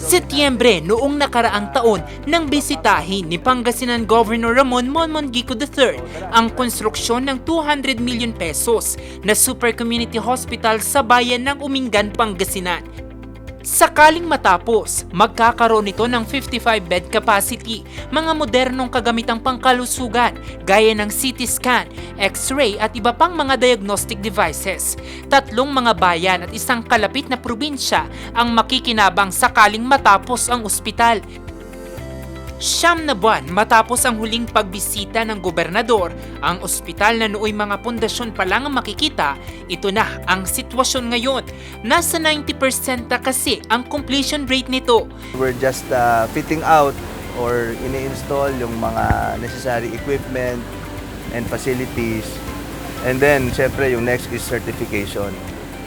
Setyembre noong nakaraang taon nang bisitahin ni Pangasinan Governor Ramon Monmongico III ang konstruksyon ng 200 million pesos na Super Community Hospital sa bayan ng Umingan, Pangasinan. Sakaling matapos, magkakaroon ito ng 55-bed capacity, mga modernong kagamitang pangkalusugan gaya ng CT scan, X-ray at iba pang mga diagnostic devices. 3 mga bayan at 1 kalapit na probinsya ang makikinabang sakaling matapos ang ospital. 9 na buwan matapos ang huling pagbisita ng gobernador, ang ospital na nooy mga pundasyon pa lang ang makikita, ito na ang sitwasyon ngayon. Nasa 90% na kasi ang completion rate nito. We're just fitting out or ini-install yung mga necessary equipment and facilities. And then, syempre, yung next is certification.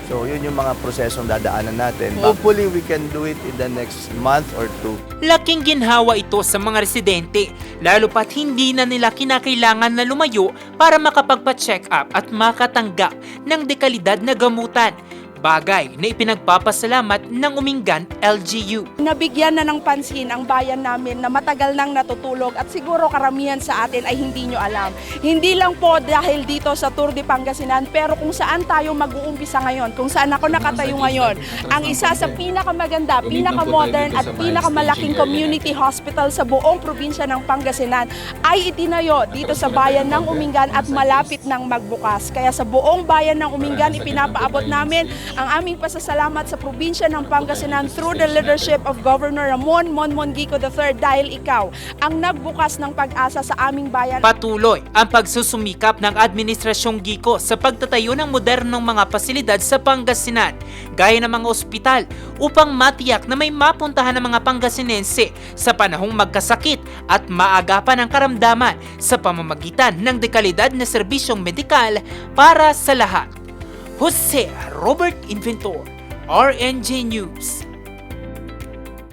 So, yun yung mga prosesong dadaanan natin. Hopefully, we can do it in the next month or 2. Laking ginhawa ito sa mga residente, lalo pat hindi na nila kinakailangan na lumayo para makapagpa-check up at makatanggap ng dekalidad na gamutan. Bagay na ipinagpapasalamat ng Umingan LGU. Nabigyan na ng pansin ang bayan namin na matagal nang natutulog at siguro karamihan sa atin ay hindi nyo alam. Hindi lang po dahil dito sa Tour de Pangasinan, pero kung saan tayo mag-uumpisa ngayon, kung saan ako nakatayo ngayon, ang isa sa pinakamaganda, pinakamodern at pinakamalaking community hospital sa buong probinsya ng Pangasinan ay itinayo dito sa bayan ng Umingan at malapit nang magbukas. Kaya sa buong bayan ng Umingan, ipinapaabot namin ang aming pasasalamat sa probinsya ng Pangasinan through the leadership of Governor Ramon Monmongico III dahil ikaw ang nagbukas ng pag-asa sa aming bayan. Patuloy ang pagsusumikap ng Administrasyong Gico sa pagtatayo ng modernong mga pasilidad sa Pangasinan, gaya ng mga ospital, upang matiyak na may mapuntahan ng mga Pangasinense sa panahong magkasakit at maagapan ang karamdaman sa pamamagitan ng dekalidad na serbisyong medikal para sa lahat. Jose Robert Inventor, RNJ News.